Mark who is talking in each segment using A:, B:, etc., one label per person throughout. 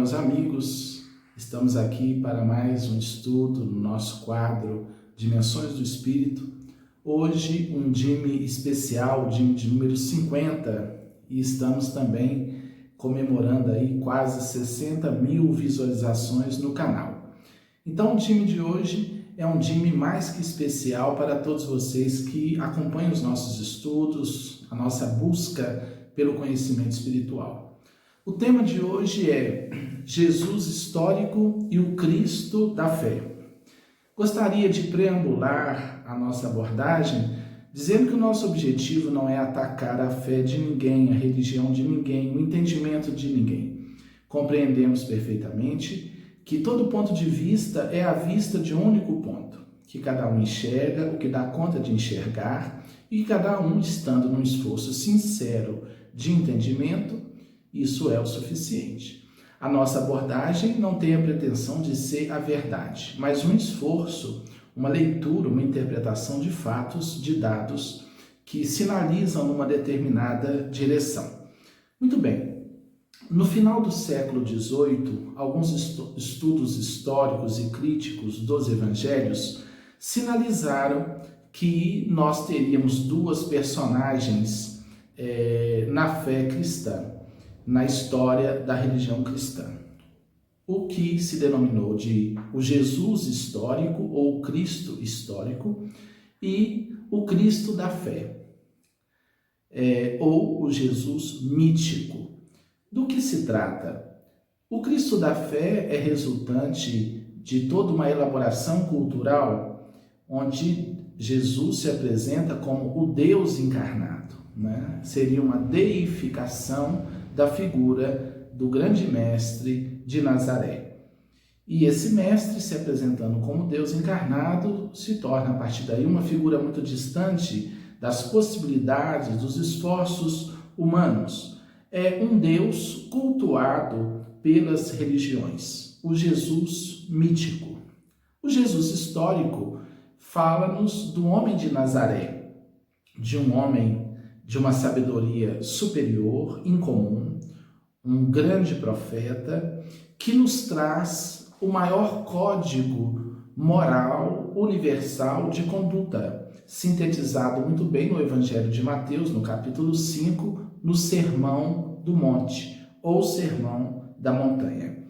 A: meus amigos. Estamos aqui para mais um estudo no nosso quadro Dimensões do Espírito. Hoje um DIME especial, DIME de número 50, e estamos também comemorando aí quase 60 mil visualizações no canal. Então o DIME de hoje é um DIME mais que especial para todos vocês que acompanham os nossos estudos, a nossa busca pelo conhecimento espiritual. O tema de hoje é Jesus histórico e o Cristo da fé. Gostaria de preambular a nossa abordagem dizendo que o nosso objetivo não é atacar a fé de ninguém, a religião de ninguém, o entendimento de ninguém. Compreendemos perfeitamente que todo ponto de vista é a vista de um único ponto, que cada um enxerga o que dá conta de enxergar e cada um estando num esforço sincero de entendimento, isso é o suficiente. A nossa abordagem não tem a pretensão de ser a verdade, mas um esforço, uma leitura, uma interpretação de fatos, de dados que sinalizam numa determinada direção. Muito bem, no final do século XVIII, alguns estudos históricos e críticos dos evangelhos sinalizaram que nós teríamos duas personagens na fé cristã, na história da religião cristã. O que se denominou de o Jesus histórico ou Cristo histórico e o Cristo da fé, ou o Jesus mítico. Do que se trata? O Cristo da fé é resultante de toda uma elaboração cultural onde Jesus se apresenta como o Deus encarnado, né? Seria uma deificação da figura do grande mestre de Nazaré. E esse mestre, se apresentando como Deus encarnado, se torna a partir daí uma figura muito distante das possibilidades, dos esforços humanos. É um Deus cultuado pelas religiões, o Jesus mítico. O Jesus histórico fala-nos do homem de Nazaré, de um homem de uma sabedoria superior, incomum, um grande profeta, que nos traz o maior código moral universal de conduta, sintetizado muito bem no Evangelho de Mateus, no capítulo 5, no Sermão do Monte, ou Sermão da Montanha.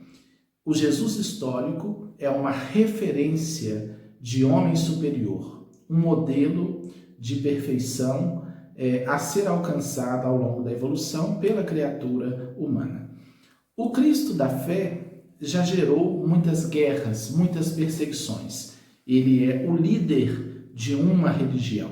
A: O Jesus histórico é uma referência de homem superior, um modelo de perfeição a ser alcançada ao longo da evolução pela criatura humana. O Cristo da fé já gerou muitas guerras, muitas perseguições. Ele é o líder de uma religião.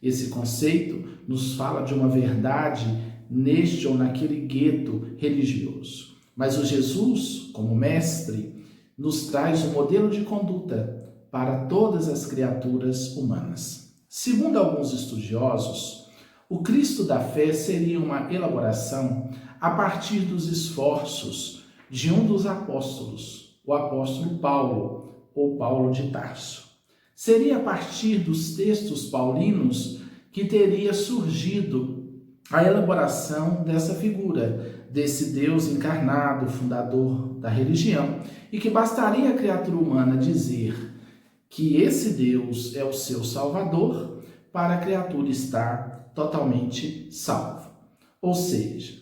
A: Esse conceito nos fala de uma verdade neste ou naquele gueto religioso. Mas o Jesus, como mestre, nos traz um modelo de conduta para todas as criaturas humanas. Segundo alguns estudiosos, o Cristo da fé seria uma elaboração a partir dos esforços de um dos apóstolos, o apóstolo Paulo, ou Paulo de Tarso. Seria a partir dos textos paulinos que teria surgido a elaboração dessa figura, desse Deus encarnado, fundador da religião, e que bastaria a criatura humana dizer que esse Deus é o seu Salvador para a criatura estar totalmente salva. Ou seja,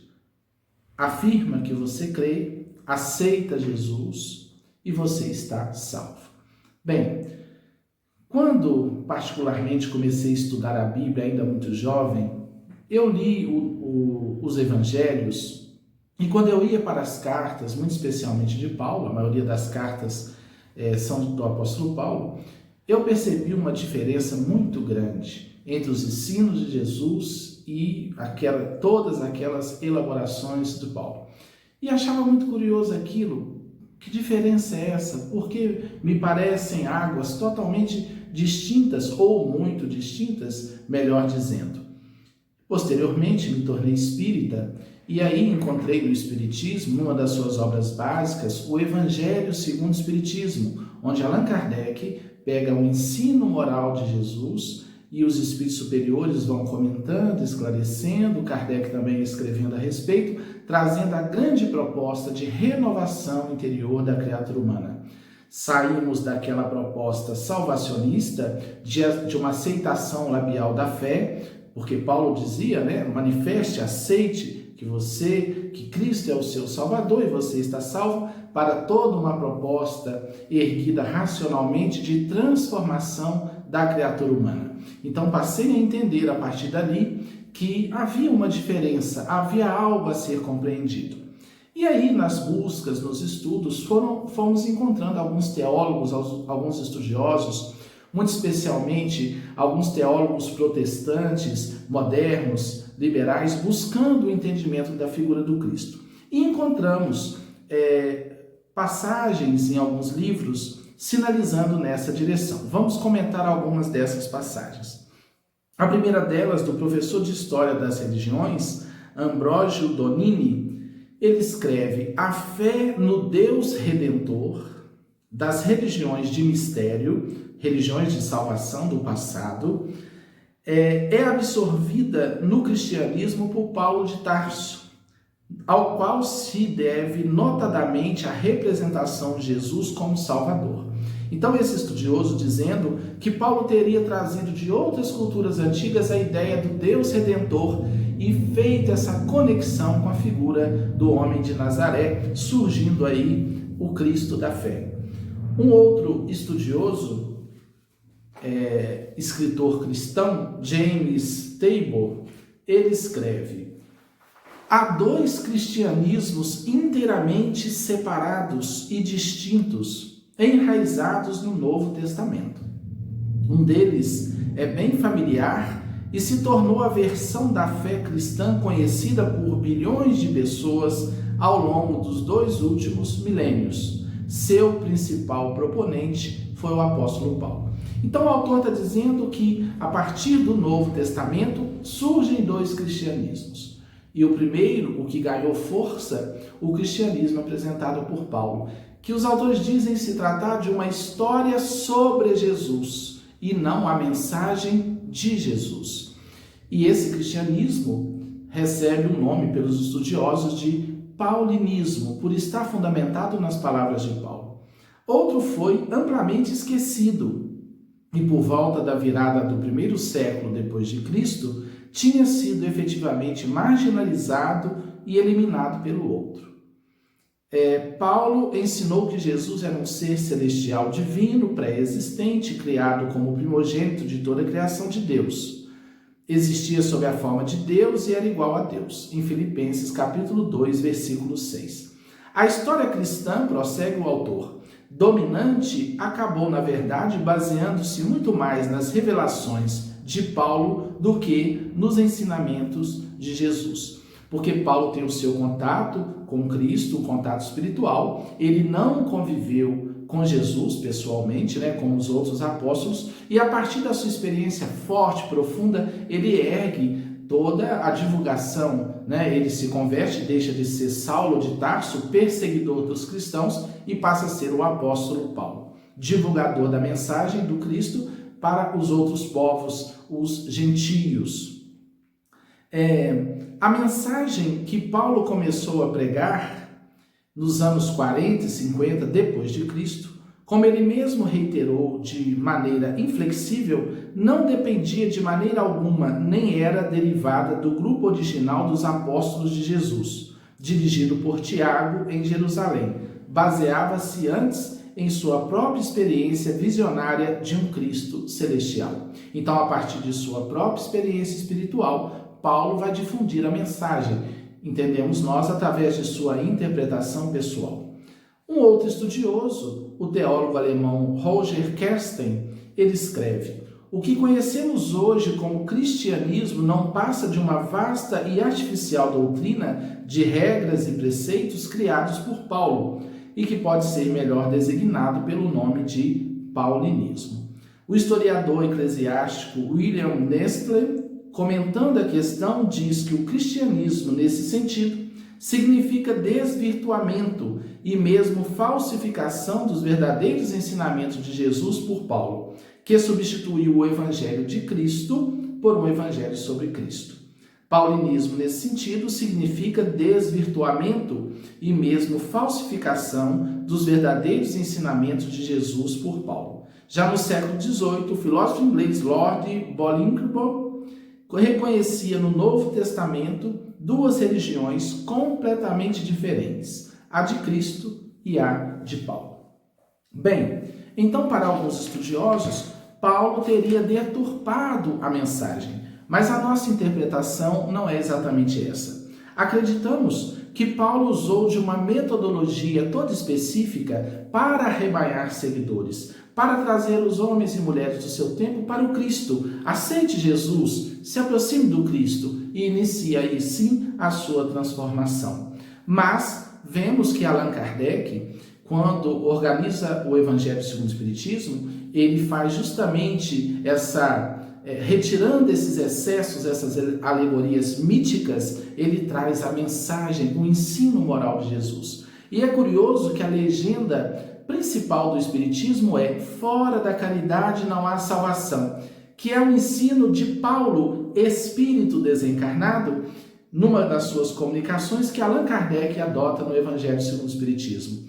A: afirma que você crê, aceita Jesus e você está salvo. Bem, quando particularmente comecei a estudar a Bíblia ainda muito jovem, eu li os evangelhos e quando eu ia para as cartas, muito especialmente de Paulo, a maioria das cartas são do apóstolo Paulo, eu percebi uma diferença muito grande entre os ensinos de Jesus e todas aquelas elaborações de Paulo. E achava muito curioso aquilo. Que diferença é essa? Porque me parecem águas totalmente distintas, ou muito distintas, melhor dizendo. Posteriormente me tornei espírita e aí encontrei no Espiritismo, numa das suas obras básicas, o Evangelho segundo o Espiritismo, onde Allan Kardec pega o ensino moral de Jesus e os espíritos superiores vão comentando, esclarecendo, Kardec também escrevendo a respeito, trazendo a grande proposta de renovação interior da criatura humana. Saímos daquela proposta salvacionista de uma aceitação labial da fé, porque Paulo dizia, manifeste, aceite que Cristo é o seu Salvador e você está salvo, para toda uma proposta erguida racionalmente de transformação da criatura humana. Então passei a entender a partir dali que havia uma diferença, havia algo a ser compreendido. E aí, nas buscas, nos estudos, fomos encontrando alguns teólogos, alguns estudiosos, muito especialmente alguns teólogos protestantes, modernos, liberais, buscando o entendimento da figura do Cristo. E encontramos passagens em alguns livros sinalizando nessa direção. Vamos comentar algumas dessas passagens. A primeira delas, do professor de História das Religiões, Ambrogio Donini, ele escreve: a fé no Deus Redentor das religiões de mistério, religiões de salvação do passado, é absorvida no cristianismo por Paulo de Tarso, ao qual se deve notadamente a representação de Jesus como Salvador. Então, esse estudioso dizendo que Paulo teria trazido de outras culturas antigas a ideia do Deus Redentor e feito essa conexão com a figura do homem de Nazaré, surgindo aí o Cristo da fé. Um outro estudioso, escritor cristão, James Tabor, ele escreve: há dois cristianismos inteiramente separados e distintos, enraizados no Novo Testamento. Um deles é bem familiar e se tornou a versão da fé cristã conhecida por bilhões de pessoas ao longo dos 2 últimos milênios. Seu principal proponente foi o apóstolo Paulo. Então o autor está dizendo que a partir do Novo Testamento surgem 2 cristianismos. E o primeiro, o que ganhou força, o cristianismo apresentado por Paulo, que os autores dizem se tratar de uma história sobre Jesus e não a mensagem de Jesus. E esse cristianismo recebe um nome pelos estudiosos de paulinismo, por estar fundamentado nas palavras de Paulo. Outro foi amplamente esquecido e por volta da virada do 1º século depois de Cristo, tinha sido efetivamente marginalizado e eliminado pelo outro. Paulo ensinou que Jesus era um ser celestial divino, pré-existente, criado como primogênito de toda a criação de Deus. Existia sob a forma de Deus e era igual a Deus, em Filipenses capítulo 2, versículo 6. A história cristã, prossegue o autor, dominante, acabou, na verdade, baseando-se muito mais nas revelações de Paulo do que nos ensinamentos de Jesus. Porque Paulo tem o seu contato com Cristo, o contato espiritual, ele não conviveu com Jesus pessoalmente, como os outros apóstolos, e a partir da sua experiência forte, profunda, ele ergue toda a divulgação, ele se converte, deixa de ser Saulo de Tarso, perseguidor dos cristãos, e passa a ser o apóstolo Paulo, divulgador da mensagem do Cristo para os outros povos, os gentios. A mensagem que Paulo começou a pregar nos anos 40 e 50 depois de Cristo, como ele mesmo reiterou de maneira inflexível, não dependia de maneira alguma, nem era derivada do grupo original dos apóstolos de Jesus, dirigido por Tiago em Jerusalém. Baseava-se antes em sua própria experiência visionária de um Cristo celestial. Então, a partir de sua própria experiência espiritual, Paulo vai difundir a mensagem, entendemos nós, através de sua interpretação pessoal. Um outro estudioso, o teólogo alemão Roger Kersten, ele escreve: o que conhecemos hoje como cristianismo não passa de uma vasta e artificial doutrina de regras e preceitos criados por Paulo e que pode ser melhor designado pelo nome de paulinismo. O historiador eclesiástico William Nestle, comentando a questão, diz que o cristianismo, nesse sentido, significa desvirtuamento e mesmo falsificação dos verdadeiros ensinamentos de Jesus por Paulo, que substituiu o evangelho de Cristo por um evangelho sobre Cristo. Paulinismo, nesse sentido, significa desvirtuamento e mesmo falsificação dos verdadeiros ensinamentos de Jesus por Paulo. Já no século XVIII, o filósofo inglês Lord Bolingbroke reconhecia no Novo Testamento duas religiões completamente diferentes, a de Cristo e a de Paulo. Bem, então para alguns estudiosos, Paulo teria deturpado a mensagem, mas a nossa interpretação não é exatamente essa. Acreditamos que Paulo usou de uma metodologia toda específica para arrebanhar seguidores, para trazer os homens e mulheres do seu tempo para o Cristo. Aceite Jesus, se aproxime do Cristo e inicie aí sim a sua transformação. Mas vemos que Allan Kardec, quando organiza o Evangelho segundo o Espiritismo, ele faz justamente retirando esses excessos, essas alegorias míticas, ele traz a mensagem, o ensino moral de Jesus. E é curioso que a legenda principal do Espiritismo é: fora da caridade não há salvação, que é o ensino de Paulo, espírito desencarnado, numa das suas comunicações que Allan Kardec adota no Evangelho segundo o Espiritismo.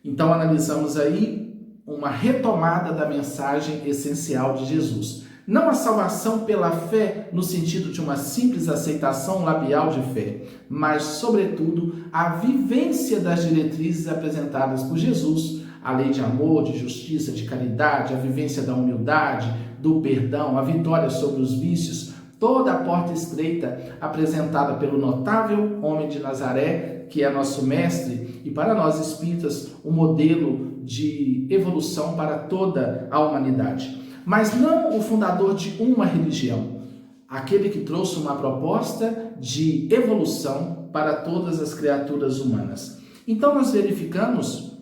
A: Então analisamos aí uma retomada da mensagem essencial de Jesus. Não a salvação pela fé no sentido de uma simples aceitação labial de fé, mas, sobretudo, a vivência das diretrizes apresentadas por Jesus, a lei de amor, de justiça, de caridade, a vivência da humildade, do perdão, a vitória sobre os vícios, toda a porta estreita apresentada pelo notável homem de Nazaré, que é nosso mestre, e para nós espíritas, um modelo de evolução para toda a humanidade. Mas não o fundador de uma religião, aquele que trouxe uma proposta de evolução para todas as criaturas humanas. Então nós verificamos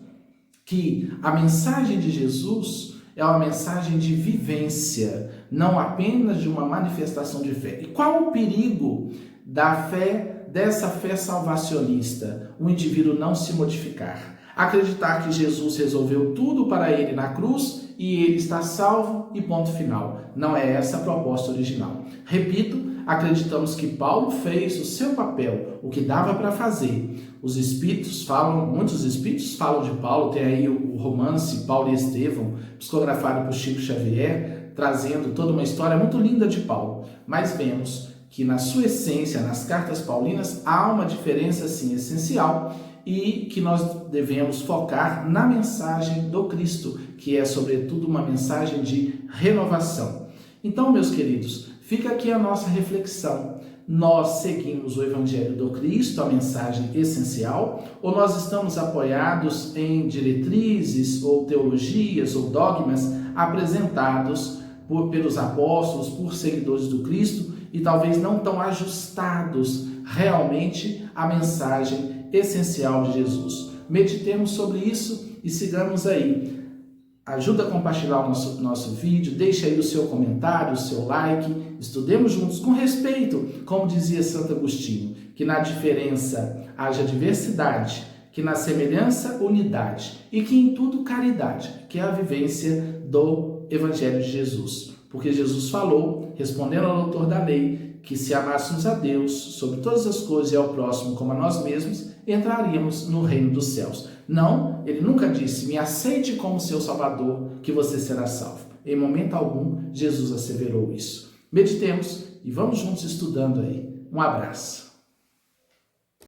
A: que a mensagem de Jesus é uma mensagem de vivência, não apenas de uma manifestação de fé. E qual o perigo da fé, dessa fé salvacionista? O indivíduo não se modificar, acreditar que Jesus resolveu tudo para ele na cruz e ele está salvo e ponto final. Não é essa a proposta original. Repito, acreditamos que Paulo fez o seu papel, o que dava para fazer. Os espíritos falam, muitos espíritos falam de Paulo, tem aí o romance Paulo e Estevão, psicografado por Chico Xavier, trazendo toda uma história muito linda de Paulo. Mas vemos que na sua essência, nas cartas paulinas, há uma diferença sim essencial, e que nós devemos focar na mensagem do Cristo, que é sobretudo uma mensagem de renovação. Então, meus queridos, fica aqui a nossa reflexão. Nós seguimos o Evangelho do Cristo, a mensagem essencial, ou nós estamos apoiados em diretrizes ou teologias ou dogmas apresentados pelos apóstolos, por seguidores do Cristo, e talvez não tão ajustados realmente à mensagem essencial de Jesus? Meditemos sobre isso e sigamos aí. Ajuda a compartilhar o nosso vídeo, deixa aí o seu comentário, o seu like, estudemos juntos com respeito, como dizia Santo Agostinho, que na diferença haja diversidade, que na semelhança unidade e que em tudo caridade, que é a vivência do Evangelho de Jesus. Porque Jesus falou, respondendo ao doutor da lei, que se amássemos a Deus sobre todas as coisas e ao próximo como a nós mesmos, entraríamos no reino dos céus. Não, ele nunca disse: me aceite como seu Salvador, que você será salvo. Em momento algum, Jesus asseverou isso. Meditemos e vamos juntos estudando aí. Um abraço.